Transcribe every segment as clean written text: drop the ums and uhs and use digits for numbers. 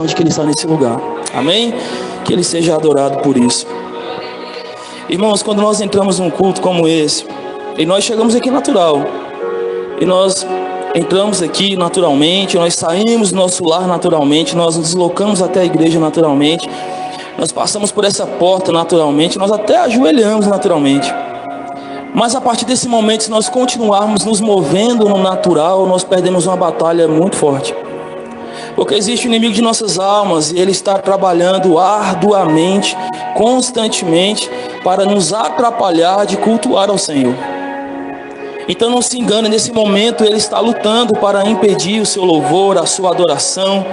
de que Ele está nesse lugar. Amém? Que Ele seja adorado por isso. Irmãos, quando nós entramos num culto como esse, e nós chegamos aqui natural, e nós entramos aqui naturalmente, nós saímos do nosso lar naturalmente, nós nos deslocamos até a igreja naturalmente, nós passamos por essa porta naturalmente, nós até ajoelhamos naturalmente. Mas a partir desse momento, se nós continuarmos nos movendo no natural, nós perdemos uma batalha muito forte. Porque existe o inimigo de nossas almas e ele está trabalhando arduamente, constantemente, para nos atrapalhar de cultuar ao Senhor. Então não se engane, nesse momento ele está lutando para impedir o seu louvor, a sua adoração,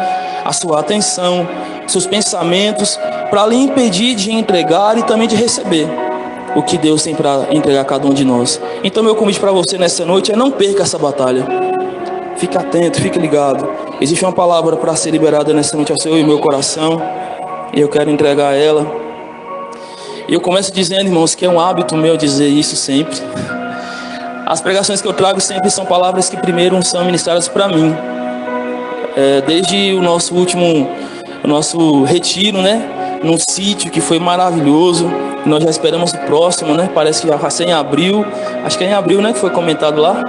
a sua atenção, seus pensamentos, para lhe impedir de entregar e também de receber o que Deus tem para entregar a cada um de nós. Então meu convite para você nessa noite é: não perca essa batalha. Fique atento, fique ligado. Existe uma palavra para ser liberada nessa noite ao seu e meu coração, e eu quero entregar ela. E eu começo dizendo, irmãos, que é um hábito meu dizer isso sempre. As pregações que eu trago sempre são palavras que primeiro são ministradas para mim. Desde o nosso retiro, né? Num sítio que foi maravilhoso. Nós já esperamos o próximo, né? Parece que já vai ser em abril. Acho que é em abril, né? Que foi comentado lá.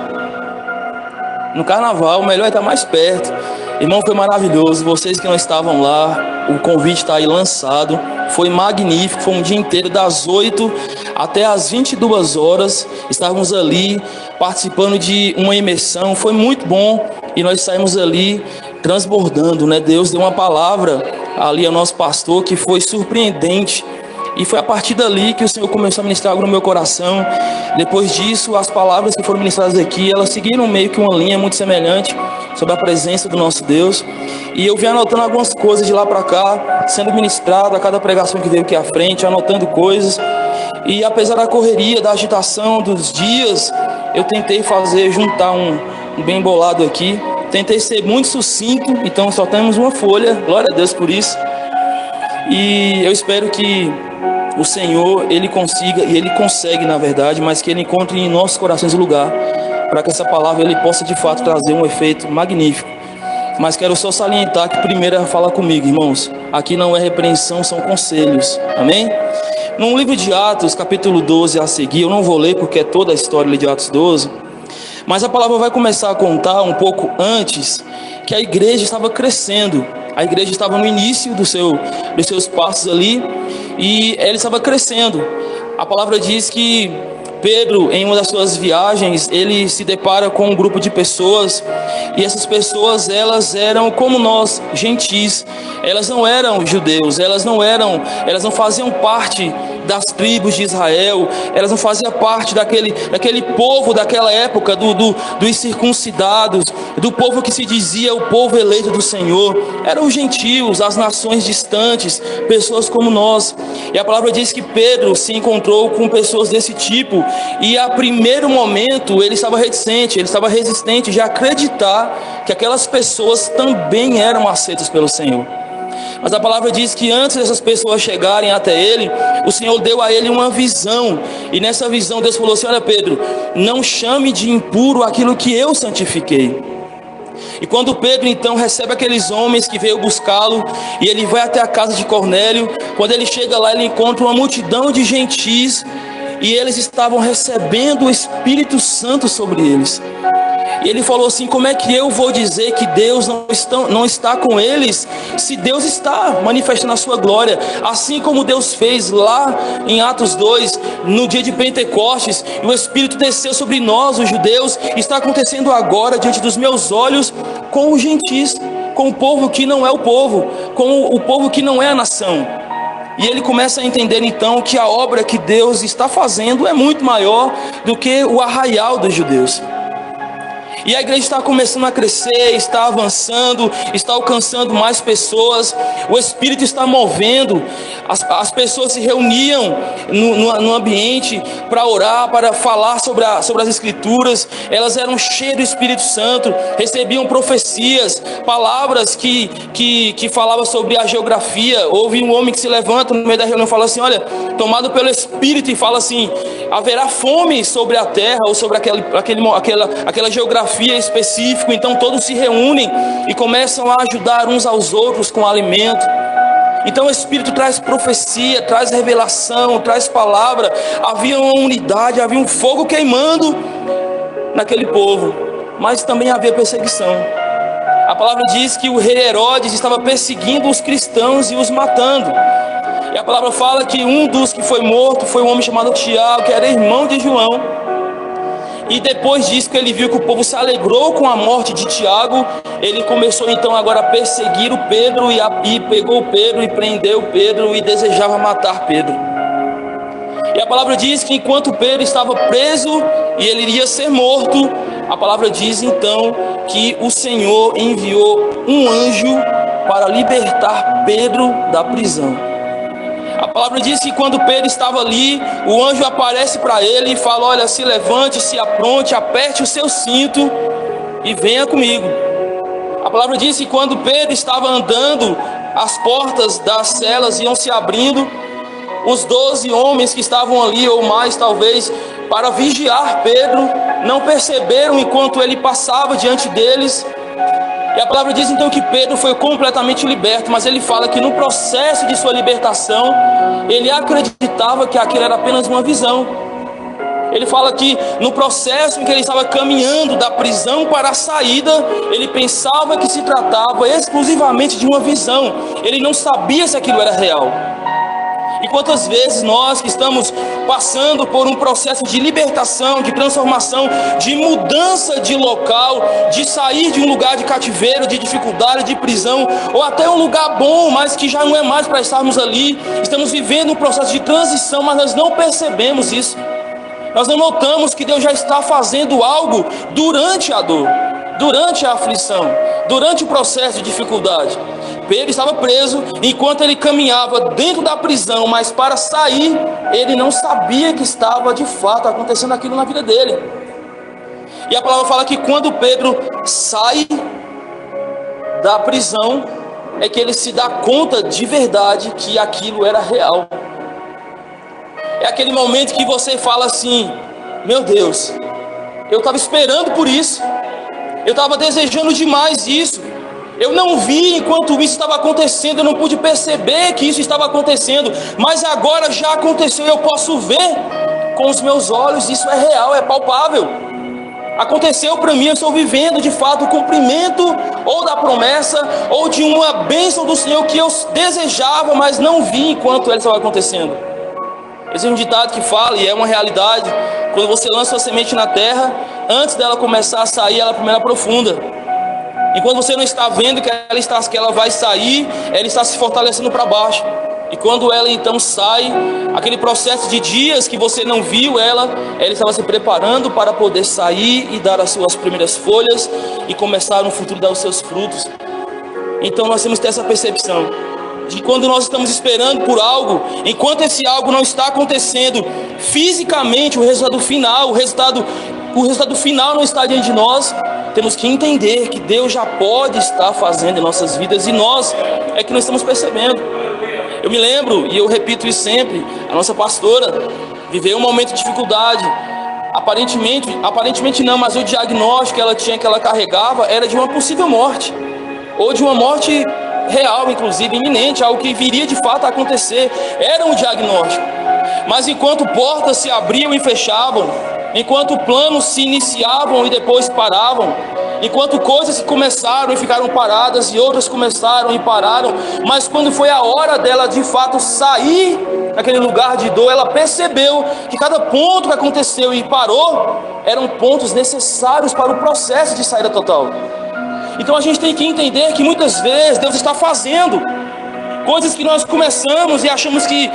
No carnaval, o melhor é estar mais perto. Irmão, foi maravilhoso. Vocês que não estavam lá, o convite está aí lançado. Foi magnífico, foi um dia inteiro, das 8 até as 22 horas. Estávamos ali participando de uma imersão. Foi muito bom e nós saímos ali transbordando, né? Deus deu uma palavra ali ao nosso pastor que foi surpreendente. E foi a partir dali que o Senhor começou a ministrar algo no meu coração. Depois disso, as palavras que foram ministradas aqui, elas seguiram meio que uma linha muito semelhante sobre a presença do nosso Deus. E eu vim anotando algumas coisas de lá para cá, sendo ministrado a cada pregação que veio aqui à frente, anotando coisas. E apesar da correria, da agitação dos dias, eu tentei juntar um bem bolado aqui. Tentei ser muito sucinto, então só temos uma folha, glória a Deus por isso. E eu espero que o Senhor, Ele consiga, e Ele consegue na verdade, mas que Ele encontre em nossos corações o lugar, para que essa palavra Ele possa de fato trazer um efeito magnífico. Mas quero só salientar que primeiro é falar comigo, irmãos. Aqui não é repreensão, são conselhos, amém? No livro de Atos, capítulo 12 a seguir, eu não vou ler porque é toda a história de Atos 12, mas a palavra vai começar a contar um pouco antes, que a igreja estava crescendo. A igreja estava no início dos seus passos ali, e ela estava crescendo. A palavra diz que Pedro, em uma das suas viagens, ele se depara com um grupo de pessoas, e essas pessoas, elas eram como nós, gentis. Elas não eram judeus, elas não faziam parte das tribos de Israel, elas não faziam parte daquele povo daquela época, dos circuncidados, do povo que se dizia o povo eleito do Senhor. Eram os gentios, as nações distantes, pessoas como nós. E a palavra diz que Pedro se encontrou com pessoas desse tipo, e a primeiro momento ele estava reticente, ele estava resistente de acreditar que aquelas pessoas também eram aceitas pelo Senhor. Mas a palavra diz que antes dessas pessoas chegarem até ele, o Senhor deu a ele uma visão. E nessa visão Deus falou assim: olha Pedro, não chame de impuro aquilo que eu santifiquei. E quando Pedro então recebe aqueles homens que veio buscá-lo, e ele vai até a casa de Cornélio, quando ele chega lá ele encontra uma multidão de gentis, e eles estavam recebendo o Espírito Santo sobre eles. E ele falou assim: como é que eu vou dizer que Deus não está com eles, se Deus está manifestando a sua glória? Assim como Deus fez lá em Atos 2, no dia de Pentecostes, e o Espírito desceu sobre nós, os judeus, está acontecendo agora diante dos meus olhos com os gentis, com o povo que não é o povo, com o povo que não é a nação. E ele começa a entender então que a obra que Deus está fazendo é muito maior do que o arraial dos judeus. E a igreja está começando a crescer, está avançando, está alcançando mais pessoas. O Espírito está movendo. As pessoas se reuniam no ambiente para orar, para falar sobre as Escrituras. Elas eram cheias do Espírito Santo, recebiam profecias, palavras que falavam sobre a geografia. Houve um homem que se levanta no meio da reunião e fala assim: olha, tomado pelo Espírito, e fala assim: haverá fome sobre a terra, ou sobre aquela geografia geografia específica, então todos se reúnem e começam a ajudar uns aos outros com alimento. Então o Espírito traz profecia, traz revelação, traz palavra. Havia uma unidade, havia um fogo queimando naquele povo, mas também havia perseguição. A palavra diz que o rei Herodes estava perseguindo os cristãos e os matando. E a palavra fala que um dos que foi morto foi um homem chamado Tiago, que era irmão de João. E depois disso que ele viu que o povo se alegrou com a morte de Tiago, ele começou então agora a perseguir o Pedro e pegou o Pedro e prendeu Pedro e desejava matar Pedro. E a palavra diz que enquanto Pedro estava preso e ele iria ser morto, a palavra diz então que o Senhor enviou um anjo para libertar Pedro da prisão. A palavra diz que quando Pedro estava ali, o anjo aparece para ele e fala: olha, se levante, se apronte, aperte o seu cinto e venha comigo. A palavra diz que quando Pedro estava andando, as portas das celas iam se abrindo. Os 12 homens que estavam ali, ou mais talvez, para vigiar Pedro, não perceberam enquanto ele passava diante deles. E a palavra diz então que Pedro foi completamente liberto, mas ele fala que no processo de sua libertação, ele acreditava que aquilo era apenas uma visão. Ele fala que no processo em que ele estava caminhando da prisão para a saída, ele pensava que se tratava exclusivamente de uma visão. Ele não sabia se aquilo era real. E quantas vezes nós que estamos passando por um processo de libertação, de transformação, de mudança de local, de sair de um lugar de cativeiro, de dificuldade, de prisão, ou até um lugar bom, mas que já não é mais para estarmos ali, estamos vivendo um processo de transição, mas nós não percebemos isso. Nós não notamos que Deus já está fazendo algo durante a dor, durante a aflição, durante o processo de dificuldade. Pedro estava preso, enquanto ele caminhava dentro da prisão, mas para sair, ele não sabia que estava de fato acontecendo aquilo na vida dele. E a palavra fala que quando Pedro sai da prisão, é que ele se dá conta de verdade que aquilo era real. É aquele momento que você fala assim: meu Deus, eu estava esperando por isso, eu estava desejando demais isso. Eu não vi enquanto isso estava acontecendo, eu não pude perceber que isso estava acontecendo, mas agora já aconteceu, eu posso ver com os meus olhos, isso é real, é palpável. Aconteceu para mim, eu estou vivendo de fato o cumprimento ou da promessa, ou de uma bênção do Senhor que eu desejava, mas não vi enquanto ela estava acontecendo. Existe um ditado que fala, e é uma realidade: quando você lança a semente na terra, antes dela começar a sair, ela primeiro aprofunda. E quando você não está vendo que ela vai sair, ela está se fortalecendo para baixo. E quando ela então sai, aquele processo de dias que você não viu ela estava se preparando para poder sair e dar as suas primeiras folhas e começar no futuro a dar os seus frutos. Então nós temos que ter essa percepção de quando nós estamos esperando por algo, enquanto esse algo não está acontecendo fisicamente, o resultado final não está diante de nós, temos que entender que Deus já pode estar fazendo em nossas vidas e nós é que não estamos percebendo. Eu me lembro, e eu repito isso sempre, a nossa pastora viveu um momento de dificuldade. Aparentemente não, mas o diagnóstico que ela carregava era de uma possível morte, ou de uma morte real, inclusive iminente, algo que viria de fato a acontecer. Era um diagnóstico. Mas enquanto portas se abriam e fechavam, enquanto planos se iniciavam e depois paravam, enquanto coisas começaram e ficaram paradas e outras começaram e pararam, mas quando foi a hora dela de fato sair daquele lugar de dor, ela percebeu que cada ponto que aconteceu e parou eram pontos necessários para o processo de saída total. Então a gente tem que entender que muitas vezes Deus está fazendo coisas que nós começamos e achamos que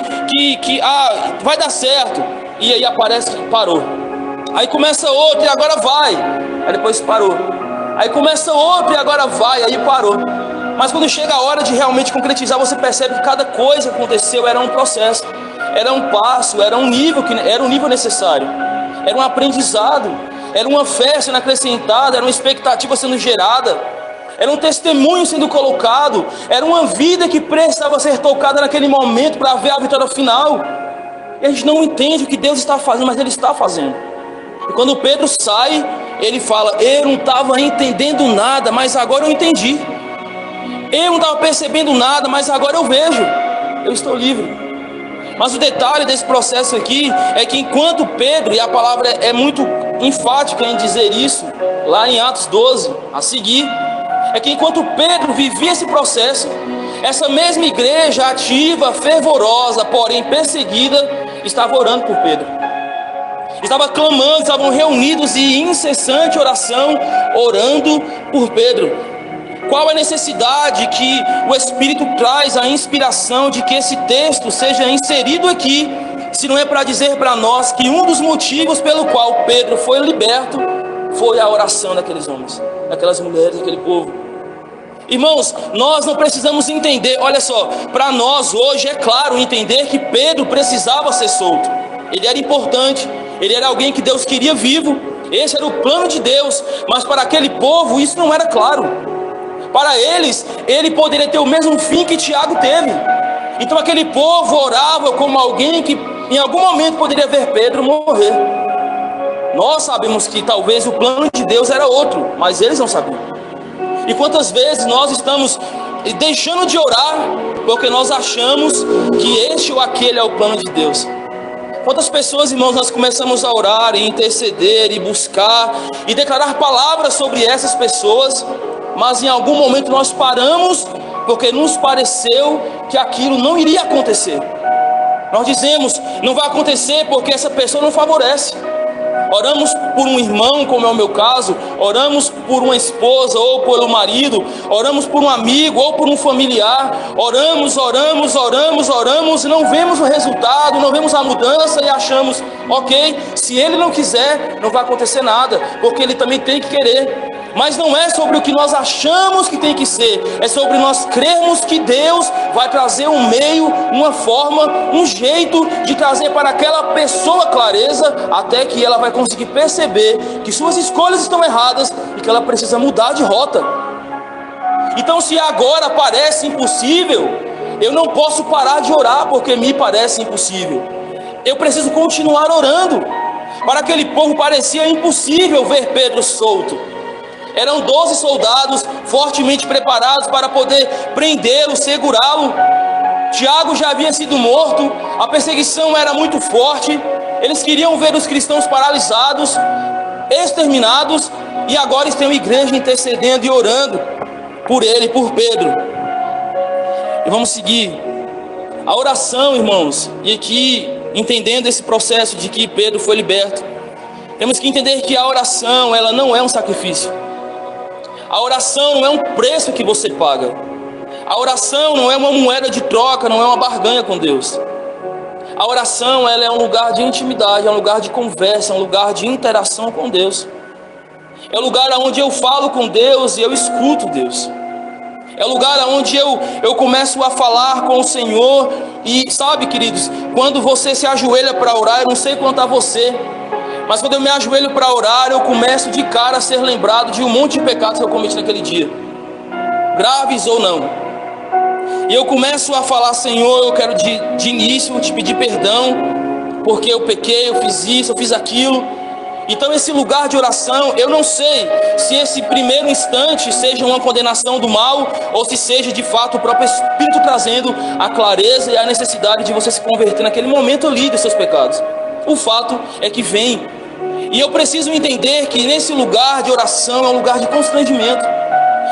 vai dar certo, e aí aparece que parou. Aí começa outro e agora vai, aí depois parou. Aí começa outro e agora vai, aí parou. Mas quando chega a hora de realmente concretizar, você percebe que cada coisa que aconteceu era um processo, era um passo, era um nível necessário, era um aprendizado, era uma fé sendo acrescentada, era uma expectativa sendo gerada, era um testemunho sendo colocado, era uma vida que precisava ser tocada naquele momento para ver a vitória final. E a gente não entende o que Deus está fazendo, mas Ele está fazendo. E quando Pedro sai, ele fala: eu não estava entendendo nada, mas agora eu entendi. Eu não estava percebendo nada, mas agora eu vejo. Eu estou livre. Mas o detalhe desse processo aqui é que enquanto Pedro, e a palavra é muito enfática em dizer isso, lá em Atos 12, a seguir, é que enquanto Pedro vivia esse processo, essa mesma igreja ativa, fervorosa, porém perseguida, estava orando por Pedro. Estava clamando, estavam reunidos em incessante oração, orando por Pedro. Qual a necessidade que o Espírito traz a inspiração de que esse texto seja inserido aqui, se não é para dizer para nós que um dos motivos pelo qual Pedro foi liberto foi a oração daqueles homens, daquelas mulheres, daquele povo. Irmãos, nós não precisamos entender, olha só, para nós hoje é claro entender que Pedro precisava ser solto. Ele era importante, ele era alguém que Deus queria vivo, esse era o plano de Deus, mas para aquele povo isso não era claro. Para eles, ele poderia ter o mesmo fim que Tiago teve. Então aquele povo orava como alguém que em algum momento poderia ver Pedro morrer. Nós sabemos que talvez o plano de Deus era outro, mas eles não sabiam. E quantas vezes nós estamos deixando de orar porque nós achamos que este ou aquele é o plano de Deus. Quantas pessoas, irmãos, nós começamos a orar e interceder e buscar e declarar palavras sobre essas pessoas, mas em algum momento nós paramos porque nos pareceu que aquilo não iria acontecer. Nós dizemos: não vai acontecer porque essa pessoa não favorece. Oramos por um irmão, como é o meu caso, oramos por uma esposa ou pelo marido, oramos por um amigo ou por um familiar, oramos e não vemos o resultado, não vemos a mudança e achamos: ok, se ele não quiser, não vai acontecer nada, porque ele também tem que querer. Mas não é sobre o que nós achamos que tem que ser, é sobre nós crermos que Deus vai trazer um meio, uma forma, um jeito de trazer para aquela pessoa clareza, até que ela vai conseguir perceber que suas escolhas estão erradas e que ela precisa mudar de rota. Então, se agora parece impossível, eu não posso parar de orar porque me parece impossível. Eu preciso continuar orando. Para aquele povo parecia impossível ver Pedro solto. Eram 12 soldados fortemente preparados para poder prendê-lo, segurá-lo. Tiago já havia sido morto, a perseguição era muito forte. Eles queriam ver os cristãos paralisados, exterminados, e agora estão a igreja intercedendo e orando por ele, por Pedro. E vamos seguir. A oração, irmãos, e aqui, entendendo esse processo de que Pedro foi liberto, temos que entender que a oração, ela não é um sacrifício. A oração não é um preço que você paga. A oração não é uma moeda de troca, não é uma barganha com Deus. A oração, ela é um lugar de intimidade, é um lugar de conversa, é um lugar de interação com Deus. É o lugar onde eu falo com Deus e eu escuto Deus. É o lugar onde eu começo a falar com o Senhor. E sabe, queridos, quando você se ajoelha para orar, eu não sei quanto a você, mas quando eu me ajoelho para orar, eu começo de cara a ser lembrado de um monte de pecados que eu cometi naquele dia, graves ou não. E eu começo a falar: Senhor, eu quero de início te pedir perdão, porque eu pequei, eu fiz isso, eu fiz aquilo. Então esse lugar de oração, eu não sei se esse primeiro instante seja uma condenação do mal, ou se seja de fato o próprio Espírito trazendo a clareza e a necessidade de você se converter naquele momento ali dos seus pecados. O fato é que vem. E eu preciso entender que nesse lugar de oração é um lugar de constrangimento.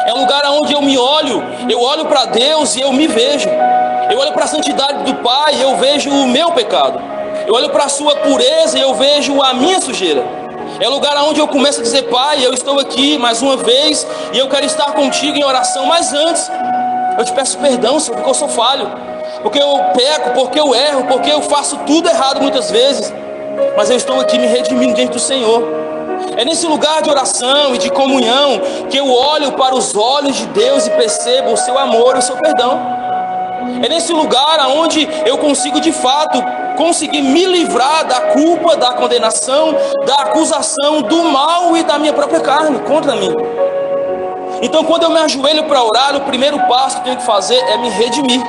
É um lugar onde eu me olho, eu olho para Deus e eu me vejo. Eu olho para a santidade do Pai e eu vejo o meu pecado. Eu olho para a sua pureza e eu vejo a minha sujeira. É o lugar onde eu começo a dizer: Pai, eu estou aqui mais uma vez e eu quero estar contigo em oração. Mas antes, eu te peço perdão, Senhor, porque eu sou falho, porque eu peco, porque eu erro, porque eu faço tudo errado muitas vezes. Mas eu estou aqui me redimindo diante do Senhor. É nesse lugar de oração e de comunhão que eu olho para os olhos de Deus e percebo o seu amor e o seu perdão. É nesse lugar onde eu consigo de fato conseguir me livrar da culpa, da condenação, da acusação, do mal e da minha própria carne contra mim. Então, quando eu me ajoelho para orar, o primeiro passo que eu tenho que fazer é me redimir.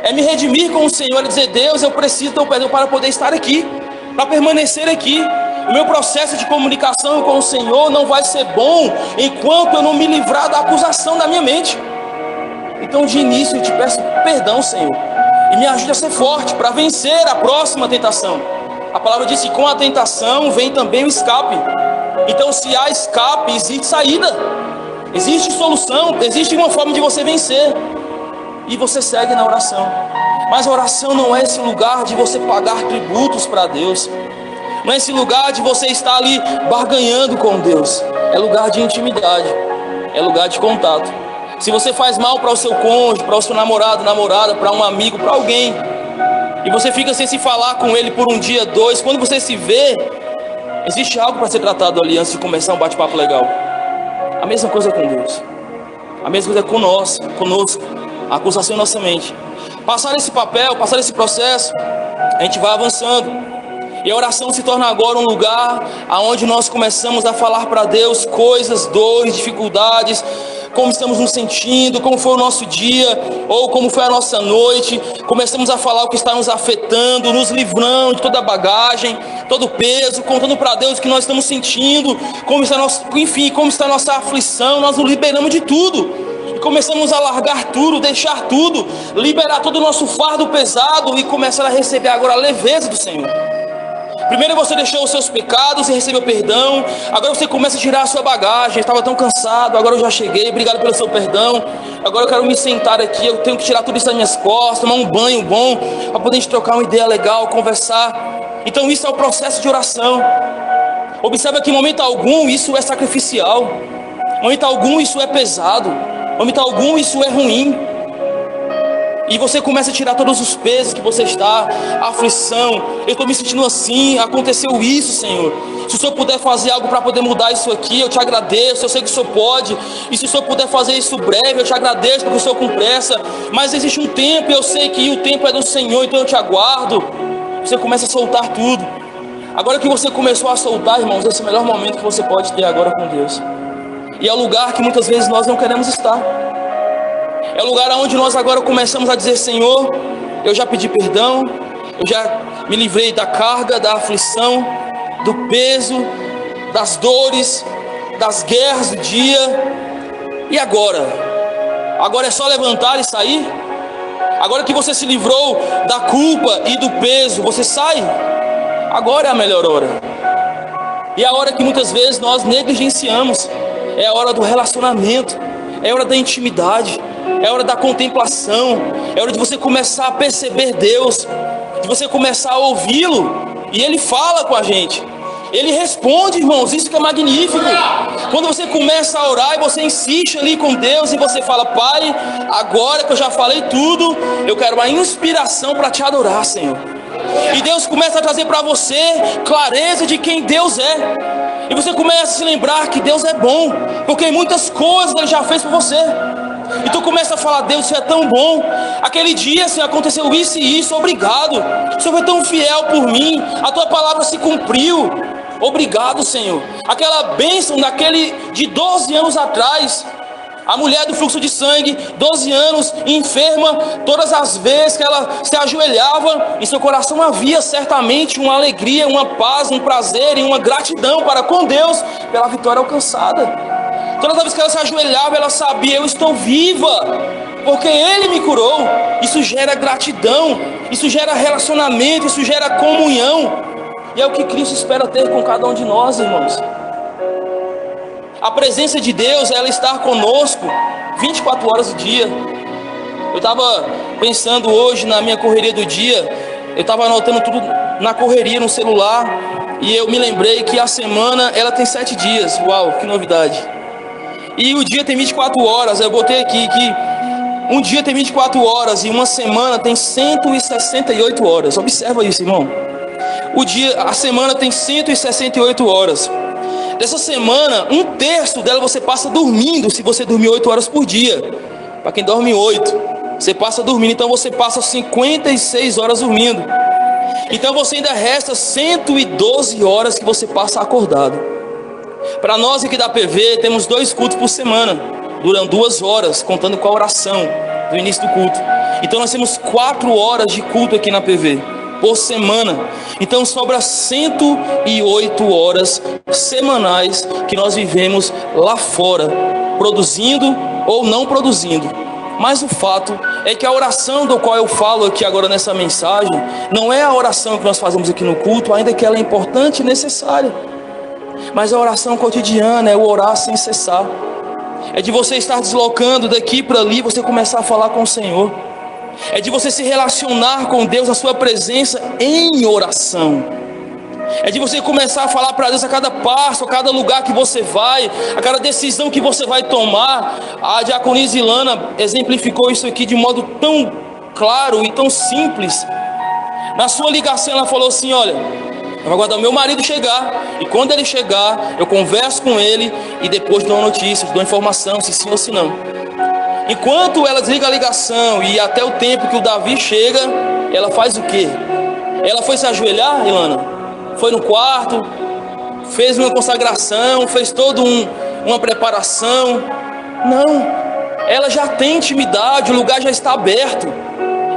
É me redimir com o Senhor e dizer: Deus, eu preciso do teu perdão para poder estar aqui, para permanecer aqui. O meu processo de comunicação com o Senhor não vai ser bom enquanto eu não me livrar da acusação da minha mente. Então, de início, eu te peço perdão, Senhor, e me ajude a ser forte para vencer a próxima tentação. A palavra diz que com a tentação vem também o escape. Então, se há escape, existe saída, existe solução, existe uma forma de você vencer. E você segue na oração. Mas a oração não é esse lugar de você pagar tributos para Deus. Não é esse lugar de você estar ali barganhando com Deus. É lugar de intimidade, é lugar de contato. Se você faz mal para o seu cônjuge, para o seu namorado, namorada, para um amigo, para alguém, e você fica sem se falar com ele por um dia, dois, quando você se vê, existe algo para ser tratado ali antes de começar um bate-papo legal. A mesma coisa com Deus, a mesma coisa conosco, a acusação em nossa mente. Passar esse papel, passar esse processo, a gente vai avançando. E a oração se torna agora um lugar onde nós começamos a falar para Deus coisas, dores, dificuldades, como estamos nos sentindo, como foi o nosso dia, ou como foi a nossa noite. Começamos a falar o que está nos afetando, nos livrando de toda a bagagem, todo o peso, contando para Deus o que nós estamos sentindo, como está a nossa aflição. Nós nos liberamos de tudo. E começamos a largar tudo, deixar tudo, liberar todo o nosso fardo pesado e começar a receber agora a leveza do Senhor. Primeiro você deixou os seus pecados e recebeu perdão. Agora você começa a tirar a sua bagagem. Eu estava tão cansado, agora eu já cheguei. Obrigado pelo seu perdão. Agora eu quero me sentar aqui. Eu tenho que tirar tudo isso das minhas costas, tomar um banho bom, para poder trocar uma ideia legal, conversar. Então isso é o processo de oração. Observa que em momento algum isso é sacrificial. Em momento algum isso é pesado. Em momento algum isso é ruim. E você começa a tirar todos os pesos que você está, a aflição. Eu estou me sentindo assim, aconteceu isso, Senhor. Se o Senhor puder fazer algo para poder mudar isso aqui, eu te agradeço. Eu sei que o Senhor pode. E se o Senhor puder fazer isso breve, eu te agradeço, porque o Senhor com pressa. Mas existe um tempo, eu sei que o tempo é do Senhor, então eu te aguardo. Você começa a soltar tudo. Agora que você começou a soltar, irmãos, esse é o melhor momento que você pode ter agora com Deus. E é o lugar que muitas vezes nós não queremos estar. É o lugar onde nós agora começamos a dizer: Senhor, eu já pedi perdão, eu já me livrei da carga, da aflição, do peso, das dores, das guerras do dia. E agora? Agora é só levantar e sair? Agora que você se livrou da culpa e do peso, você sai? Agora é a melhor hora. E é a hora que muitas vezes nós negligenciamos. É a hora do relacionamento, é a hora da intimidade, é a hora da contemplação, é a hora de você começar a perceber Deus, de você começar a ouvi-lo, e Ele fala com a gente, Ele responde, irmãos, isso que é magnífico. Quando você começa a orar e você insiste ali com Deus, e você fala: Pai, agora que eu já falei tudo, eu quero uma inspiração para te adorar, Senhor. E Deus começa a trazer para você clareza de quem Deus é. E você começa a se lembrar que Deus é bom, porque muitas coisas Ele já fez por você. E tu começa a falar: Deus, Você é tão bom. Aquele dia, Senhor, aconteceu isso e isso, obrigado. O Senhor foi tão fiel por mim, a Tua palavra se cumpriu. Obrigado, Senhor. Aquela bênção daquele de 12 anos atrás, a mulher do fluxo de sangue, 12 anos, enferma, todas as vezes que ela se ajoelhava, em seu coração havia certamente uma alegria, uma paz, um prazer e uma gratidão para com Deus pela vitória alcançada. Todas as vezes que ela se ajoelhava, ela sabia: eu estou viva, porque Ele me curou. Isso gera gratidão, isso gera relacionamento, isso gera comunhão. E é o que Cristo espera ter com cada um de nós, irmãos. A presença de Deus, ela está conosco 24 horas do dia. Eu estava pensando hoje na minha correria do dia, eu estava anotando tudo na correria, no celular, e eu me lembrei que a semana, ela tem 7 dias. Uau, que novidade. E o dia tem 24 horas, eu botei aqui que um dia tem 24 horas e uma semana tem 168 horas. Observa isso, irmão. A semana tem 168 horas. Dessa semana, 1/3 dela você passa dormindo, se você dormir 8 horas por dia. Para quem dorme 8, você passa dormindo, então você passa 56 horas dormindo. Então você ainda resta 112 horas que você passa acordado. Para nós aqui da PV, temos 2 cultos por semana, duram 2 horas, contando com a oração do início do culto. Então nós temos 4 horas de culto aqui na PV. por semana. Então sobra 108 horas semanais que nós vivemos lá fora, produzindo ou não produzindo. Mas o fato é que a oração do qual eu falo aqui agora nessa mensagem não é a oração que nós fazemos aqui no culto, ainda que ela é importante e necessária. Mas a oração cotidiana é o orar sem cessar. É de você estar deslocando daqui para ali, você começar a falar com o Senhor. É de você se relacionar com Deus, a sua presença em oração. É de você começar a falar para Deus a cada passo, a cada lugar que você vai, a cada decisão que você vai tomar. A diaconisa Ilana exemplificou isso aqui de modo tão claro e tão simples. Na sua ligação ela falou assim: olha, eu vou aguardar o meu marido chegar, e quando ele chegar, eu converso com ele e depois dou notícias, dou informação, se sim ou se não. Enquanto ela desliga a ligação e até o tempo que o Davi chega, ela faz o quê? Ela foi se ajoelhar, Ilana? Foi no quarto, fez uma consagração, fez toda uma preparação? Não, ela já tem intimidade, o lugar já está aberto.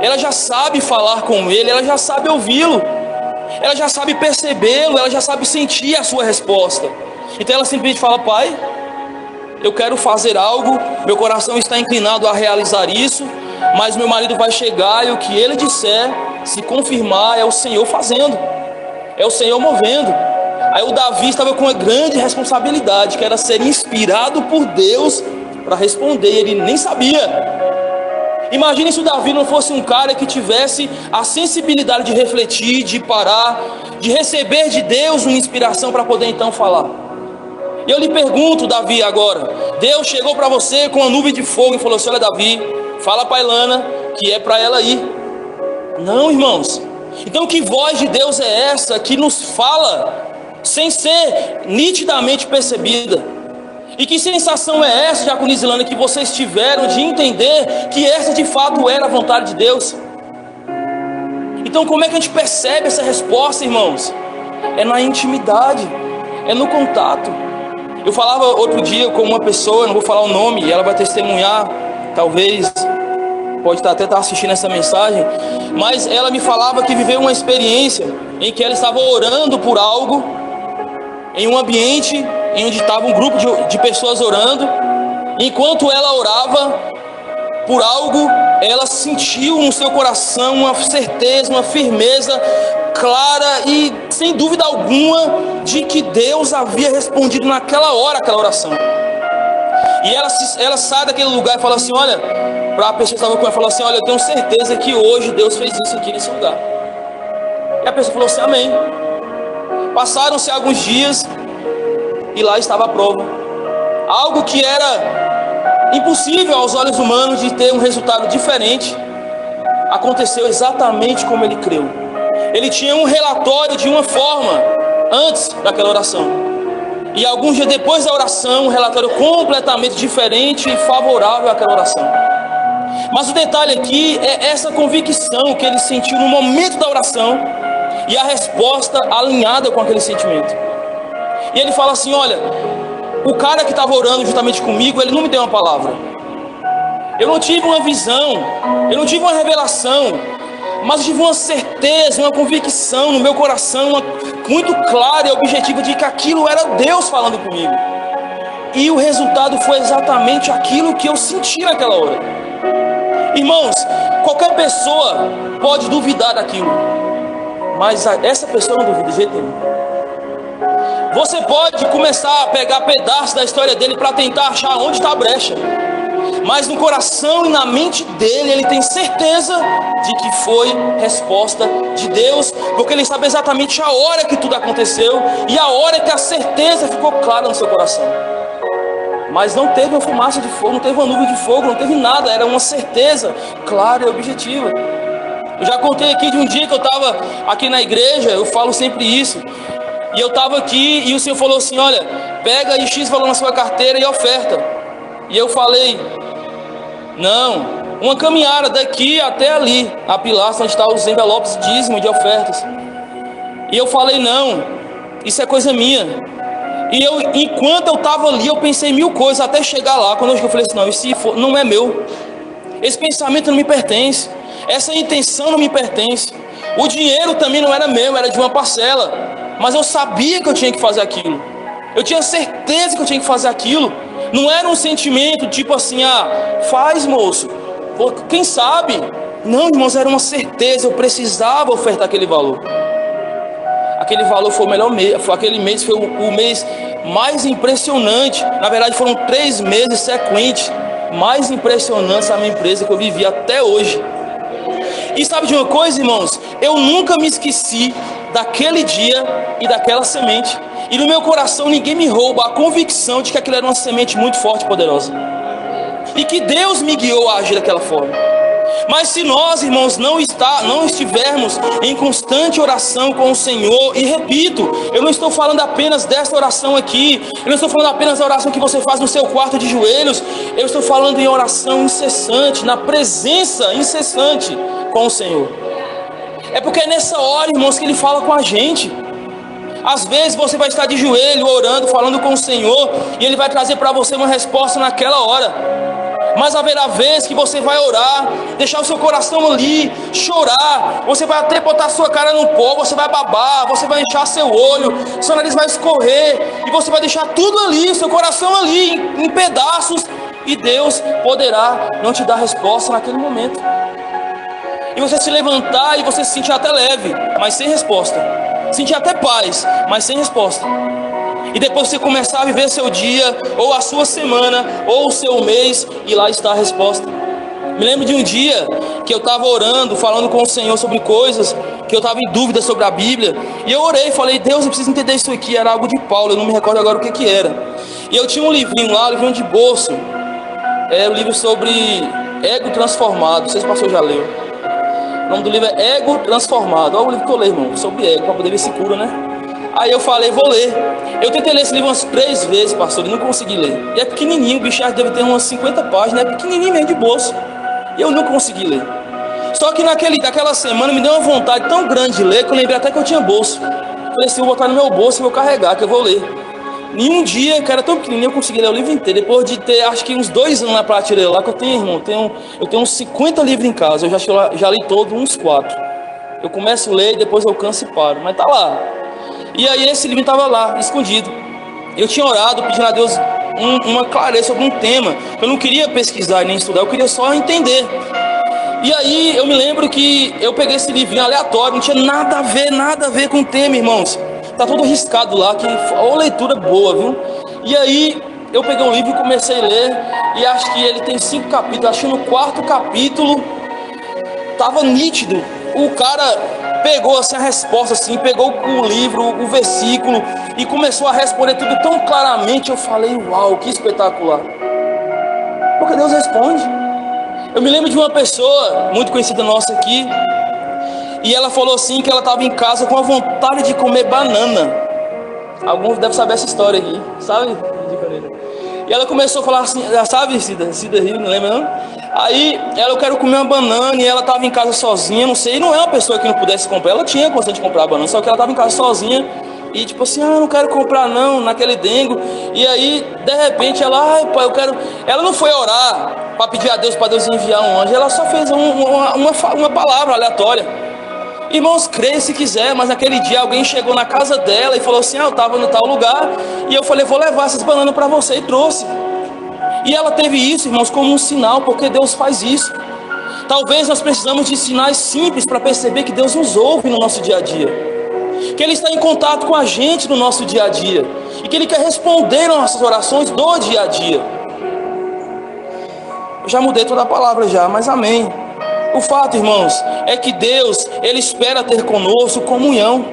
Ela já sabe falar com ele, ela já sabe ouvi-lo, ela já sabe percebê-lo, ela já sabe sentir a sua resposta. Então ela simplesmente fala: Pai, eu quero fazer algo, meu coração está inclinado a realizar isso, mas meu marido vai chegar e o que ele disser, se confirmar, é o Senhor fazendo, é o Senhor movendo. Aí o Davi estava com uma grande responsabilidade, que era ser inspirado por Deus para responder, ele nem sabia. Imagine se o Davi não fosse um cara que tivesse a sensibilidade de refletir, de parar, de receber de Deus uma inspiração para poder então falar. E eu lhe pergunto, Davi, agora, Deus chegou para você com uma nuvem de fogo e falou assim: olha, Davi, fala para Ilana que é para ela ir. Não, irmãos. Então que voz de Deus é essa que nos fala sem ser nitidamente percebida? E que sensação é essa, diaconisa Ilana, que vocês tiveram de entender que essa de fato era a vontade de Deus? Então como é que a gente percebe essa resposta, irmãos? É na intimidade, é no contato. Eu falava outro dia com uma pessoa, não vou falar o nome, e ela vai testemunhar, talvez, pode até estar assistindo essa mensagem, mas ela me falava que viveu uma experiência em que ela estava orando por algo, em um ambiente em onde estava um grupo de pessoas orando. Enquanto ela orava por algo, ela sentiu no seu coração uma certeza, uma firmeza clara e sem dúvida alguma de que Deus havia respondido naquela hora aquela oração. E ela sai daquele lugar e fala assim: olha, para a pessoa que estava com ela, falou assim: olha, eu tenho certeza que hoje Deus fez isso aqui nesse lugar. E a pessoa falou assim: amém. Passaram-se alguns dias e lá estava a prova. Algo que era impossível aos olhos humanos de ter um resultado diferente, aconteceu exatamente como ele creu. Ele tinha um relatório de uma forma antes daquela oração, e alguns dias depois da oração, um relatório completamente diferente e favorável àquela oração. Mas o detalhe aqui é essa convicção que ele sentiu no momento da oração e a resposta alinhada com aquele sentimento. E ele fala assim: olha, o cara que estava orando juntamente comigo, ele não me deu uma palavra, eu não tive uma visão, eu não tive uma revelação, mas eu tive uma certeza, uma convicção no meu coração muito clara e objetiva de que aquilo era Deus falando comigo. E o resultado foi exatamente aquilo que eu senti naquela hora. Irmãos, qualquer pessoa pode duvidar daquilo, mas essa pessoa não duvida de jeito nenhum. Você pode começar a pegar pedaços da história dele para tentar achar onde está a brecha, mas no coração e na mente dele, ele tem certeza de que foi resposta de Deus, porque ele sabe exatamente a hora que tudo aconteceu e a hora que a certeza ficou clara no seu coração. Mas não teve uma fumaça de fogo, não teve uma nuvem de fogo, não teve nada, era uma certeza clara e objetiva. Eu já contei aqui de um dia que eu estava aqui na igreja, eu falo sempre isso, e eu estava aqui e o Senhor falou assim: olha, pega aí X valor na sua carteira e oferta. E eu falei: não, uma caminhada daqui até ali, a pilastra onde estão os envelopes de dízimo de ofertas. E eu falei: não, isso é coisa minha. E enquanto eu estava ali, eu pensei mil coisas até chegar lá. Quando eu falei assim: não, isso não é meu, esse pensamento não me pertence, essa intenção não me pertence. O dinheiro também não era meu, era de uma parcela. Mas eu sabia que eu tinha que fazer aquilo. Eu tinha certeza que eu tinha que fazer aquilo. Não era um sentimento tipo assim, faz, moço, quem sabe? Não, irmãos, era uma certeza. Eu precisava ofertar aquele valor. Aquele valor foi o melhor mês. Aquele mês foi o mês mais impressionante. Na verdade foram 3 meses sequentes mais impressionantes da minha empresa que eu vivi até hoje. E sabe de uma coisa, irmãos? Eu nunca me esqueci daquele dia e daquela semente. E no meu coração ninguém me rouba a convicção de que aquilo era uma semente muito forte e poderosa. E que Deus me guiou a agir daquela forma. Mas se nós, irmãos, não estivermos em constante oração com o Senhor, e repito, eu não estou falando apenas desta oração aqui, eu não estou falando apenas da oração que você faz no seu quarto de joelhos, eu estou falando em oração incessante, na presença incessante com o Senhor. É porque é nessa hora, irmãos, que Ele fala com a gente. Às vezes você vai estar de joelho, orando, falando com o Senhor, e Ele vai trazer para você uma resposta naquela hora. Mas haverá vez que você vai orar, deixar o seu coração ali, chorar, você vai até botar a sua cara no pó, você vai babar, você vai inchar seu olho, seu nariz vai escorrer, e você vai deixar tudo ali, seu coração ali, em pedaços, e Deus poderá não te dar resposta naquele momento. E você se levantar e você se sentir até leve, mas sem resposta, sentir até paz, mas sem resposta. E depois você começar a viver seu dia, ou a sua semana, ou o seu mês, e lá está a resposta. Me lembro de um dia que eu estava orando, falando com o Senhor sobre coisas, que eu estava em dúvida sobre a Bíblia. E eu orei, falei, Deus, eu preciso entender isso aqui. Era algo de Paulo, eu não me recordo agora o que era. E eu tinha um livrinho lá, um livrinho de bolso. Era um livro sobre ego transformado, não sei se o pastor já leu. O nome do livro é Ego Transformado. Olha o livro que eu leio, irmão, sobre ego, para poder ver se cura, né? Aí eu falei, vou ler. Eu tentei ler esse livro umas 3 vezes, pastor, e não consegui ler. E é pequenininho, o bicho já deve ter umas 50 páginas, é pequenininho mesmo de bolso. E eu não consegui ler. Só que naquela semana me deu uma vontade tão grande de ler, que eu lembrei até que eu tinha bolso. Falei assim, eu vou botar no meu bolso e vou carregar, que eu vou ler. Em um dia, que era tão pequenininho, eu consegui ler o livro inteiro. Depois de ter, acho que uns 2 anos na prateleira lá, que eu tenho, irmão, eu tenho uns 50 livros em casa. Eu já li todos, uns 4. Eu começo a ler, depois eu canso e paro, mas tá lá. E aí esse livro estava lá, escondido. Eu tinha orado, pedindo a Deus uma clareza sobre um tema. Eu não queria pesquisar nem estudar, eu queria só entender. E aí eu me lembro que eu peguei esse livrinho aleatório, não tinha nada a ver com o tema, irmãos. Tá todo riscado lá, que ou leitura boa, viu? E aí eu peguei um livro e comecei a ler. E acho que ele tem 5 capítulos, acho que no 4º capítulo tava nítido. O cara pegou assim a resposta, assim, pegou o livro, o versículo e começou a responder tudo tão claramente. Eu falei, uau, que espetacular. Porque Deus responde. Eu me lembro de uma pessoa muito conhecida nossa aqui, e ela falou assim que ela estava em casa com a vontade de comer banana. Alguns devem saber essa história aqui, sabe? E ela começou a falar assim, sabe, Cida Rio, não lembra não? Aí eu quero comer uma banana, e ela estava em casa sozinha, não sei, não é uma pessoa que não pudesse comprar, ela tinha condição de comprar a banana, só que ela estava em casa sozinha, e tipo assim, não quero comprar não, naquele dengo. E aí, de repente, ela, pai, eu quero. Ela não foi orar para pedir a Deus, para Deus enviar um anjo, ela só fez uma palavra aleatória. Irmãos, creia se quiser, mas naquele dia alguém chegou na casa dela e falou assim, eu estava no tal lugar, e eu falei, vou levar essas bananas para você, e trouxe. E ela teve isso, irmãos, como um sinal, porque Deus faz isso. Talvez nós precisamos de sinais simples para perceber que Deus nos ouve no nosso dia a dia, que Ele está em contato com a gente no nosso dia a dia, e que Ele quer responder às nossas orações do dia a dia. Eu já mudei toda a palavra já, mas amém. O fato, irmãos, é que Deus, Ele espera ter conosco comunhão.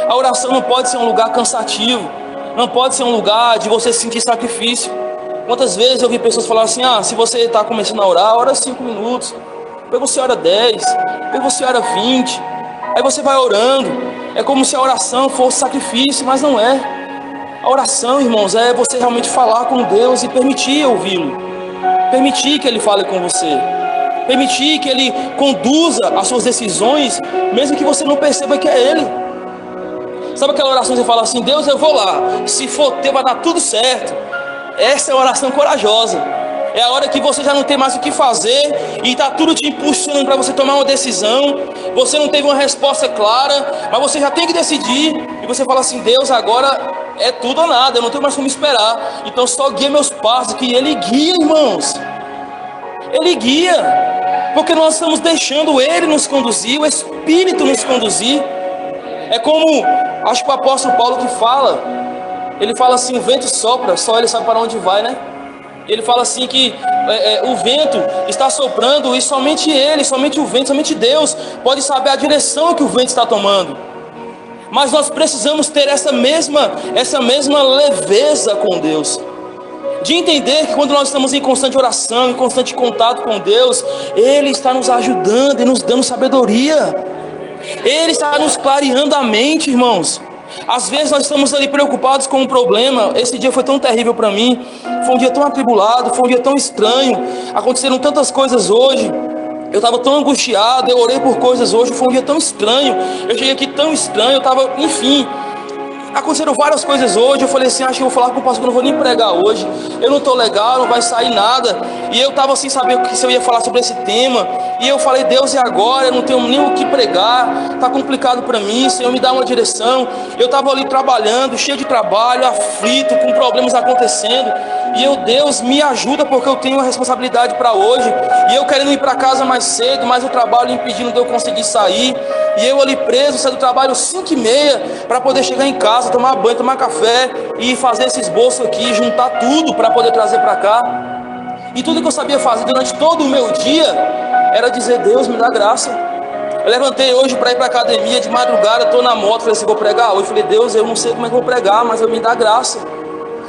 A oração não pode ser um lugar cansativo, não pode ser um lugar de você sentir sacrifício. Quantas vezes eu vi pessoas falar assim, se você está começando a orar, ora 5 minutos, depois você ora 10, depois você ora 20, aí você vai orando, é como se a oração fosse sacrifício, mas não é. A oração, irmãos, é você realmente falar com Deus e permitir ouvi-lo, permitir que Ele fale com você, permitir que Ele conduza as suas decisões, mesmo que você não perceba que é Ele. Sabe aquela oração que você fala assim, Deus, eu vou lá, se for teu vai dar tudo certo. Essa é a oração corajosa. É a hora que você já não tem mais o que fazer e está tudo te impulsionando para você tomar uma decisão. Você não teve uma resposta clara, mas você já tem que decidir. E você fala assim: Deus, agora é tudo ou nada, eu não tenho mais como esperar. Então só guia meus passos, que Ele guia, irmãos. Ele guia, porque nós estamos deixando Ele nos conduzir, o Espírito nos conduzir. É como, acho que o apóstolo Paulo que fala, ele fala assim: o vento sopra, só Ele sabe para onde vai, né? Ele fala assim que o vento está soprando e somente Ele, somente o vento, somente Deus pode saber a direção que o vento está tomando. Mas nós precisamos ter essa mesma leveza com Deus, de entender que quando nós estamos em constante oração, em constante contato com Deus, Ele está nos ajudando e nos dando sabedoria. Ele está nos clareando a mente, irmãos. Às vezes nós estamos ali preocupados com um problema. Esse dia foi tão terrível para mim. Foi um dia tão atribulado, foi um dia tão estranho. Aconteceram tantas coisas hoje. Eu estava tão angustiado, eu orei por coisas hoje. Foi um dia tão estranho. Eu cheguei aqui tão estranho, eu estava, enfim. Aconteceram várias coisas hoje. Eu falei assim: acho que eu vou falar com o pastor, eu não vou nem pregar hoje. Eu não estou legal, não vai sair nada. E eu estava sem saber se eu ia falar sobre esse tema. E eu falei: Deus, e agora? Eu não tenho nem o que pregar. Está complicado para mim, Senhor, me dá uma direção. Eu estava ali trabalhando, cheio de trabalho, aflito, com problemas acontecendo. E eu: Deus, me ajuda, porque eu tenho uma responsabilidade para hoje. E eu querendo ir para casa mais cedo, mas o trabalho impedindo de eu conseguir sair. E eu ali preso, saí do trabalho 5h30 para poder chegar em casa, tomar banho, tomar café e fazer esse esboço aqui, juntar tudo para poder trazer para cá. E tudo que eu sabia fazer durante todo o meu dia era dizer: Deus, me dá graça. Eu levantei hoje para ir para a academia de madrugada, estou na moto, falei assim: vou pregar hoje. Falei: Deus, eu não sei como é que eu vou pregar, mas eu me dá graça.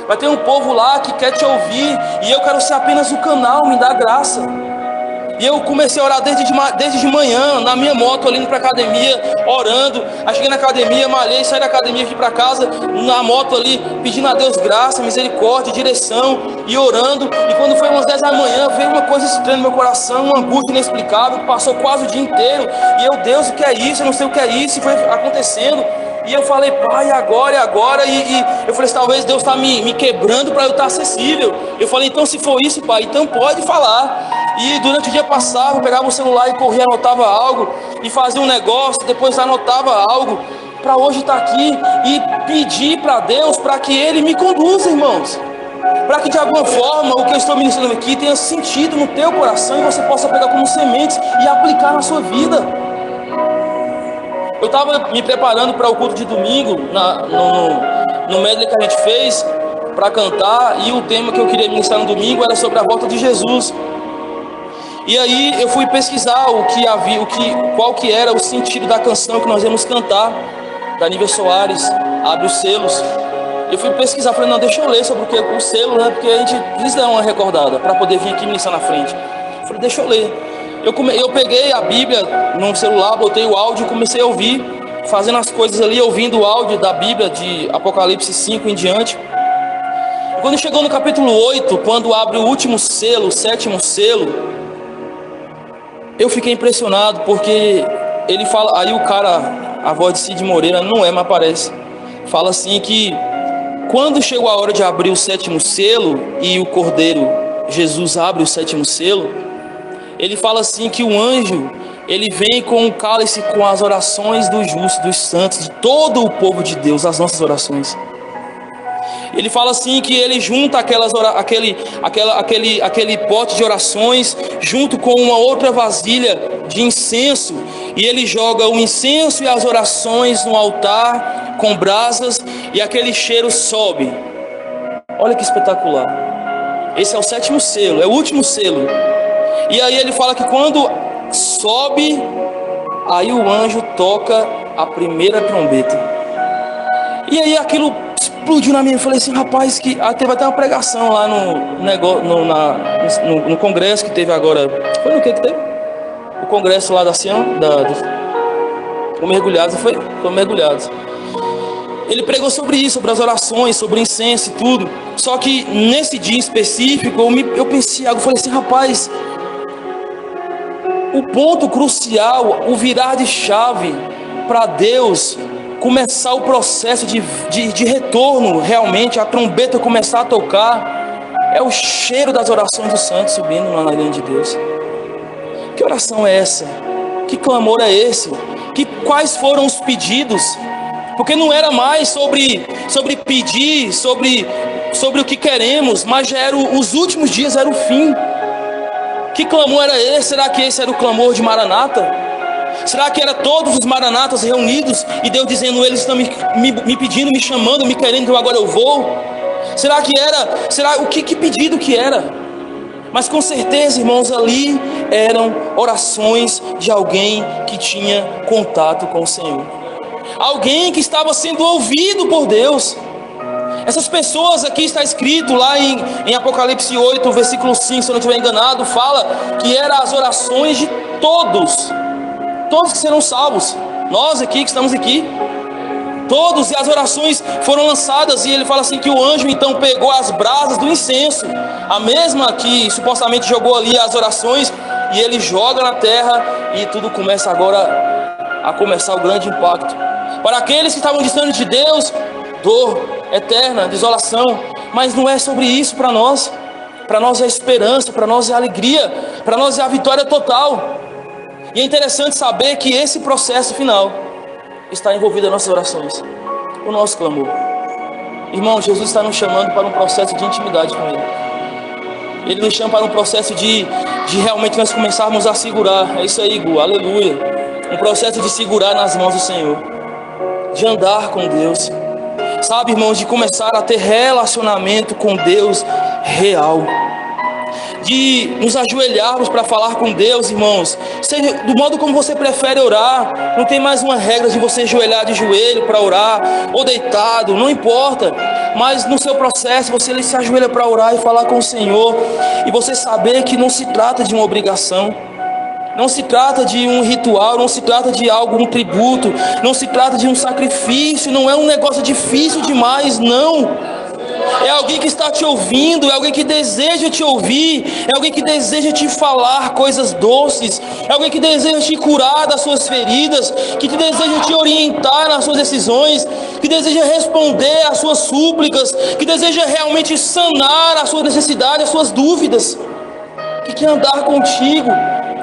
Vai ter um povo lá que quer te ouvir e eu quero ser apenas o canal, me dá graça. E eu comecei a orar desde de manhã, na minha moto, ali indo para a academia, orando. Aí cheguei na academia, malhei, saí da academia, fui para casa, na moto ali, pedindo a Deus graça, misericórdia, direção, e orando. E quando foi umas 10 da manhã, veio uma coisa estranha no meu coração, uma angústia inexplicável, que passou quase o dia inteiro. E eu: Deus, o que é isso? Eu não sei o que é isso. E foi acontecendo. E eu falei: Pai, agora. E eu falei: talvez Deus está me quebrando para eu estar acessível. Eu falei: então, se for isso, Pai, então pode falar. E durante o dia passava, eu pegava o celular e corria, anotava algo, e fazia um negócio, depois anotava algo, para hoje estar aqui e pedir para Deus para que Ele me conduza, irmãos. Para que de alguma forma o que eu estou ministrando aqui tenha sentido no teu coração e você possa pegar como sementes e aplicar na sua vida. Eu estava me preparando para o culto de domingo, no medley que a gente fez, para cantar, e o tema que eu queria ministrar no domingo era sobre a volta de Jesus. E aí eu fui pesquisar qual que era o sentido da canção que nós íamos cantar, da Nívia Soares, Abre os Selos. Eu fui pesquisar, falei: não, deixa eu ler sobre o selo, né? Porque a gente precisa dar uma recordada para poder vir aqui ministrar na frente. Eu falei: deixa eu ler. Eu peguei a Bíblia no celular, botei o áudio e comecei a ouvir, fazendo as coisas ali, ouvindo o áudio da Bíblia de Apocalipse 5 em diante. E quando chegou no capítulo 8, quando abre o último selo, o 7º selo, eu fiquei impressionado, porque ele fala, aí o cara, a voz de Cid Moreira, não é, mas parece, fala assim que quando chegou a hora de abrir o 7º selo e o Cordeiro Jesus abre o 7º selo, ele fala assim que o anjo, ele vem com o cálice com as orações dos justos, dos santos, de todo o povo de Deus, as nossas orações. Ele fala assim que ele junta aquele pote de orações junto com uma outra vasilha de incenso, e ele joga o incenso e as orações no altar com brasas, e aquele cheiro sobe. Olha que espetacular. Esse é o 7º selo, é o último selo. E aí ele fala que quando sobe, aí o anjo toca a primeira trombeta. E aí aquilo explodiu na minha. Eu falei assim: rapaz, que teve até uma pregação lá no congresso que teve agora. Foi no que teve? O congresso lá da Sião, do Mergulhados, foi Mergulhados. Ele pregou sobre isso, sobre as orações, sobre o incenso e tudo. Só que nesse dia específico eu pensei algo, eu falei assim: rapaz, o ponto crucial, o virar de chave para Deus começar o processo de retorno, realmente a trombeta começar a tocar, É o cheiro das orações dos santos subindo na nariz de Deus. Que oração é essa? Que clamor é esse? Quais foram os pedidos? Porque não era mais sobre pedir, sobre o que queremos, mas já era os últimos dias, era o fim. Que clamor era esse? Será que esse era o clamor de Maranata? Será que era todos os Maranatas reunidos e Deus dizendo, eles estão me pedindo, me chamando, me querendo, então agora eu vou? Será que pedido que era? Mas com certeza, irmãos, ali eram orações de alguém que tinha contato com o Senhor. Alguém que estava sendo ouvido por Deus. Essas pessoas aqui, está escrito lá em Apocalipse 8, versículo 5, se eu não estiver enganado, fala que eram as orações de todos que serão salvos. Nós aqui que estamos aqui, todos, e as orações foram lançadas, e ele fala assim que o anjo então pegou as brasas do incenso, a mesma que supostamente jogou ali as orações, e ele joga na terra, e tudo começa agora a começar o grande impacto. Para aqueles que estavam distantes de Deus, dor eterna, desolação, mas não é sobre isso para nós. Para nós é esperança, para nós é alegria, para nós é a vitória total. E é interessante saber que esse processo final está envolvido nas nossas orações, o nosso clamor. Irmão, Jesus está nos chamando para um processo de intimidade com Ele. Ele nos chama para um processo de realmente nós começarmos a segurar. É isso aí, Gu, aleluia. Um processo de segurar nas mãos do Senhor, de andar com Deus. Sabe, irmãos, de começar a ter relacionamento com Deus real. De nos ajoelharmos para falar com Deus, irmãos, seja do modo como você prefere orar. Não tem mais uma regra de você ajoelhar de joelho para orar, ou deitado, não importa. Mas no seu processo, você se ajoelha para orar e falar com o Senhor, e você saber que não se trata de uma obrigação, não se trata de um ritual, não se trata de algo, um tributo, não se trata de um sacrifício, não é um negócio difícil demais, não. É alguém que está te ouvindo, é alguém que deseja te ouvir, é alguém que deseja te falar coisas doces, é alguém que deseja te curar das suas feridas, que deseja te orientar nas suas decisões, que deseja responder às suas súplicas, que deseja realmente sanar as suas necessidades, as suas dúvidas, que quer andar contigo.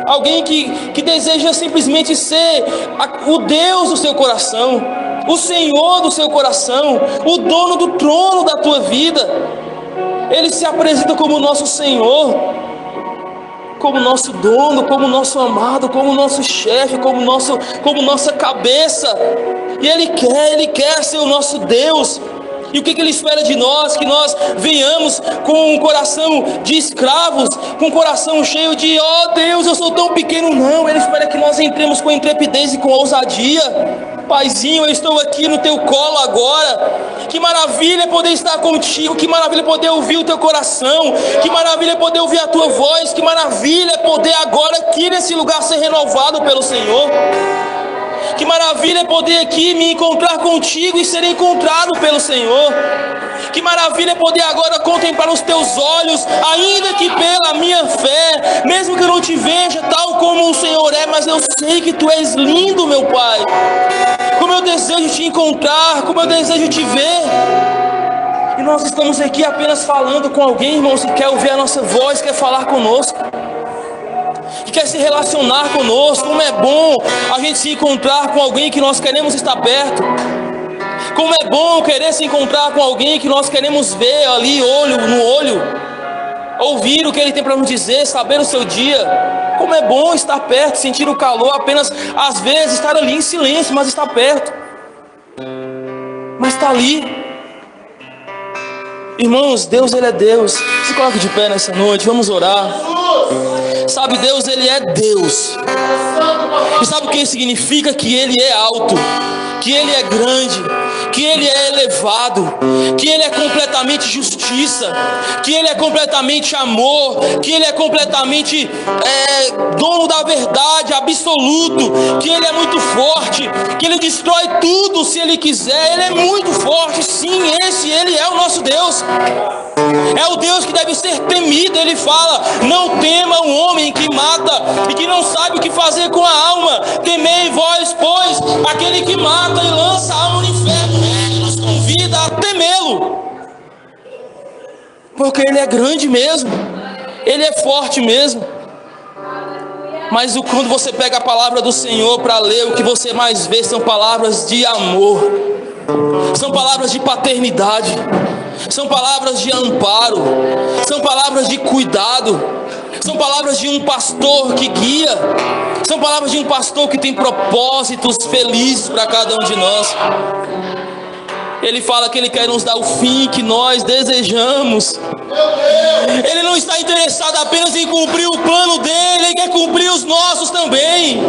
Alguém que deseja simplesmente ser o Deus do seu coração, o Senhor do seu coração, o dono do trono da tua vida. Ele se apresenta como nosso Senhor, como nosso dono, como nosso amado, como nosso chefe, como nossa cabeça. E Ele quer ser o nosso Deus. E o que Ele espera de nós? Que nós venhamos com um coração de escravos, com um coração cheio de, ó Deus, eu sou tão pequeno. Não, Ele espera que nós entremos com intrepidez e com ousadia. Paizinho, eu estou aqui no teu colo agora. Que maravilha poder estar contigo, que maravilha poder ouvir o teu coração, que maravilha poder ouvir a tua voz, que maravilha poder agora aqui nesse lugar ser renovado pelo Senhor. Que maravilha é poder aqui me encontrar contigo e ser encontrado pelo Senhor. Que maravilha é poder agora contemplar os teus olhos, ainda que pela minha fé, mesmo que eu não te veja tal como o Senhor é, mas eu sei que tu és lindo, meu Pai. Como eu desejo te encontrar, como eu desejo te ver. E nós estamos aqui apenas falando com alguém, irmãos, que quer ouvir a nossa voz, quer falar conosco, que quer se relacionar conosco. Como é bom a gente se encontrar com alguém que nós queremos estar perto. Como é bom querer se encontrar com alguém que nós queremos ver ali, olho no olho, ouvir o que ele tem para nos dizer, saber o seu dia. Como é bom estar perto, sentir o calor, apenas às vezes estar ali em silêncio, mas estar perto, mas está ali. Irmãos, Deus, Ele é Deus. Se coloque de pé nessa noite, vamos orar. Sabe, Deus, Ele é Deus. E sabe o que significa? Que Ele é alto, que Ele é grande, que Ele é elevado, que Ele é completamente justiça, que Ele é completamente amor, que Ele é completamente dono da verdade, absoluto, que Ele é muito forte, que Ele destrói tudo se Ele quiser. Ele é muito forte, sim, Ele é o nosso Deus. É o Deus que deve ser temido. Ele fala: não tema um homem que mata e que não sabe o que fazer com a alma. Temei vós, pois, aquele que mata e lança a alma no inferno. Ele nos convida a temê-lo. porque Ele é grande mesmo, Ele é forte mesmo. Mas quando você pega a palavra do Senhor para ler, o que você mais vê são palavras de amor, são palavras de paternidade, são palavras de amparo, são palavras de cuidado, são palavras de um pastor que guia, são palavras de um pastor que tem propósitos felizes para cada um de nós. Ele fala que Ele quer nos dar o fim que nós desejamos. Ele não está interessado apenas em cumprir o plano dele, Ele quer cumprir os nossos também.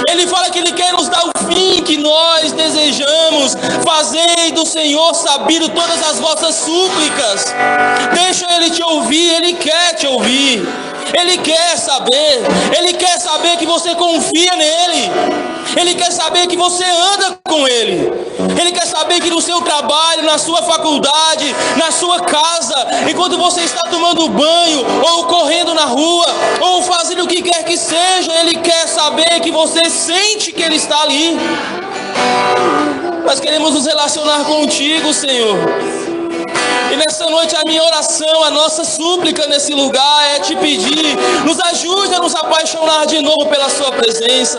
Ele fala que Ele quer nos dar o fim que nós desejamos. Fazei do Senhor sabido todas as vossas súplicas. Deixa Ele te ouvir, Ele quer te ouvir. Ele quer saber que você confia nele. Ele quer saber que você anda com Ele. Ele quer saber que no seu trabalho, na sua faculdade, na sua casa, enquanto você está tomando banho, ou correndo na rua, ou fazendo o que quer que seja, Ele quer saber que você sente que Ele está ali. Nós queremos nos relacionar contigo, Senhor. E nessa noite a minha oração, a nossa súplica nesse lugar é te pedir, nos ajude a nos apaixonar de novo pela sua presença.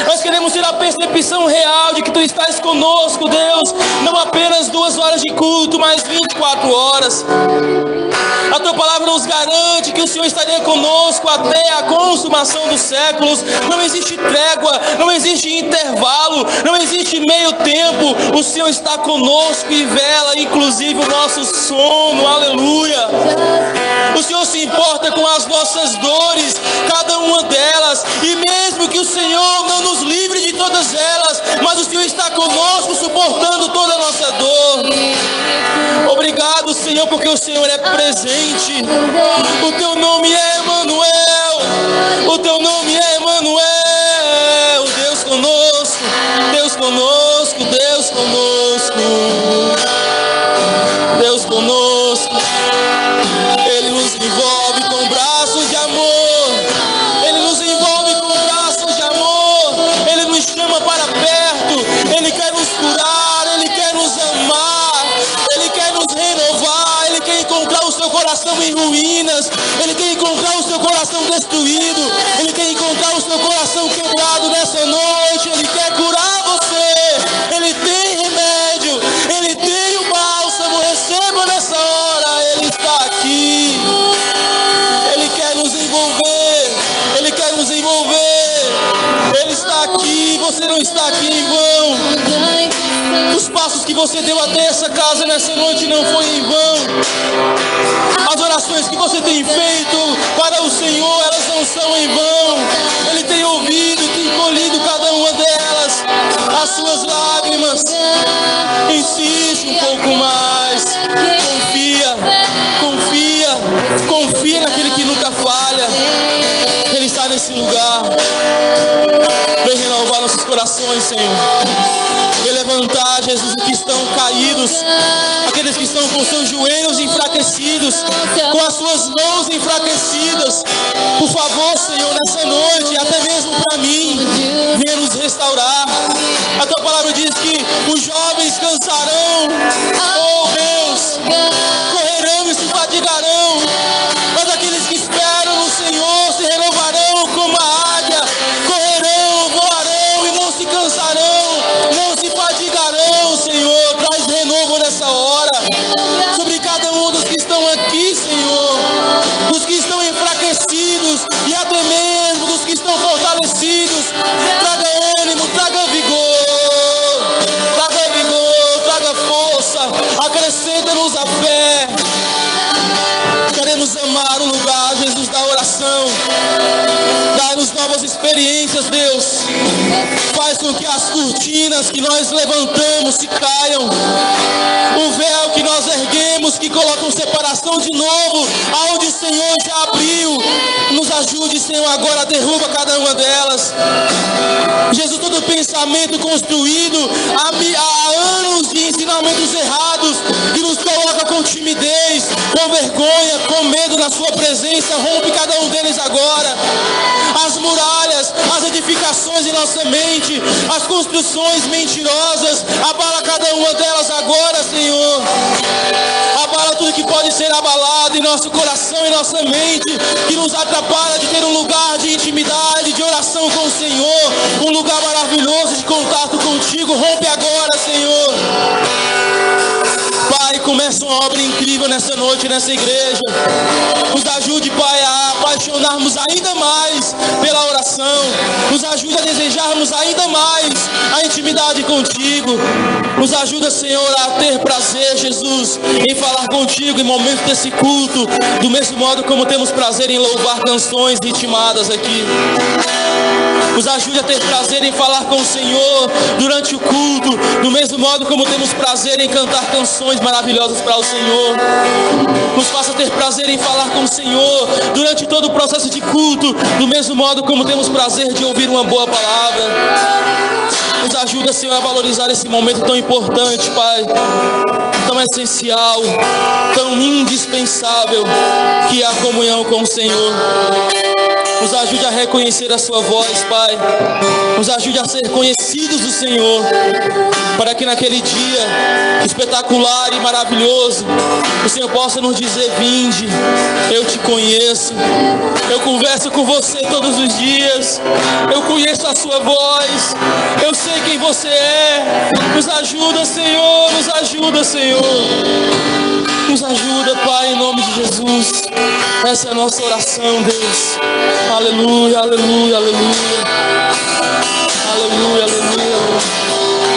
Nós queremos ter a percepção real de que Tu estás conosco, Deus, não apenas 2 horas de culto, mas 24 horas. A Tua palavra nos garante que o Senhor estaria conosco até a consumação dos séculos. Não existe trégua, não existe intervalo, não existe meio tempo. O Senhor está conosco e vela, inclusive o nosso sono, aleluia. O Senhor se importa com as nossas dores, cada uma delas, e mesmo que o Senhor não nos livre de todas elas, mas o Senhor está conosco, suportando toda a nossa dor. Obrigado, Senhor, porque o Senhor é presente. O Teu nome é Emanuel. O Teu nome é Emanuel. Deus conosco, Deus conosco, Deus conosco. Deus conosco. Ele nos envolve com braços de amor. Ele nos envolve com braços de amor. Ele nos chama para perto. Ele quer nos curar. Ele quer nos amar. Ele quer nos renovar. Ele quer encontrar o seu coração em ruínas. Ele quer encontrar o seu coração destruído. Ele quer encontrar o seu coração quebrado nessa noite. Ele quer curar você. Ele tem remédio. Ele tem o bálsamo. Receba nessa hora. Ele está aqui. Ele quer nos envolver. Ele quer nos envolver. Ele está aqui. Você não está aqui em vão. Os passos que você deu até essa casa nessa noite não foi em vão. As orações que você tem feito para o Senhor, elas não são em vão. Ele tem ouvido, tem colhido cada uma delas. As suas lágrimas. Insiste um pouco mais. Confia, confia, confia naquele que nunca falha. Ele está nesse lugar. Vem renovar nossos corações, Senhor. Vem levantar, Jesus, os que estão caídos, aqueles que estão com seus joelhos enfraquecidos, com as suas mãos enfraquecidas. Por favor, Senhor, nessa noite, até mesmo para mim, venha nos restaurar. A Tua palavra diz que os jovens cansarão, oh Deus, correrão e se fatigarão, mas aqueles que esperam no Senhor se renovarão como a águia, correrão, voarão e não se cansarão, não se fatigarão. Senhor, traz renovo nessa hora sobre cada um dos que estão aqui, Senhor, dos que estão enfraquecidos e até mesmo dos que estão fortalecidos. Traga ânimo, traga vigor, traga força, acrescenta-nos a fé. Queremos amar o lugar, Jesus, da oração. Dá-nos novas experiências, Deus. Faz com que as cortinas que nós levantamos se caiam. O véu que nós erguemos, que colocam separação de novo, aonde o Senhor já abriu. Nos ajude, Senhor, agora derruba cada uma delas. Jesus, todo pensamento construído há anos de ensinamentos errados, que nos coloca com timidez, com vergonha, com medo na sua presença, rompe cada um deles agora. As muralhas, as edificações em nossa mente, as construções mentirosas, abala cada uma delas agora, Senhor. abala tudo que pode ser abalado em nosso coração e nossa mente, que nos atrapalha de ter um lugar de intimidade, de oração com o Senhor, um lugar maravilhoso de contato contigo. Rompe agora, Senhor. Pai, começa uma obra incrível nessa noite, nessa igreja. Nos ajude, Pai, a apaixonarmos ainda mais pela oração. Nos ajude a desejarmos ainda mais a intimidade contigo. Nos ajuda, Senhor, a ter prazer, Jesus, em falar contigo em momentos desse culto, do mesmo modo como temos prazer em louvar canções ritmadas aqui. Nos ajude a ter prazer em falar com o Senhor durante o culto, do mesmo modo como temos prazer em cantar canções maravilhosas para o Senhor. Nos faça ter prazer em falar com o Senhor durante todo o processo de culto, do mesmo modo como temos prazer de ouvir uma boa palavra. Nos ajuda, Senhor, a valorizar esse momento tão importante, Pai, tão essencial, tão indispensável, que é a comunhão com o Senhor. Nos ajude a reconhecer a sua voz, Pai. Nos ajude a ser conhecidos do Senhor, para que naquele dia espetacular e maravilhoso o Senhor possa nos dizer: vinde, eu te conheço, eu converso com você todos os dias, eu conheço a sua voz, eu sei quem você é. Nos ajuda, Senhor, nos ajuda, Senhor. Nos ajuda, Pai, em nome de Jesus. Essa é a nossa oração, Deus. Aleluia, aleluia, aleluia. Aleluia, aleluia.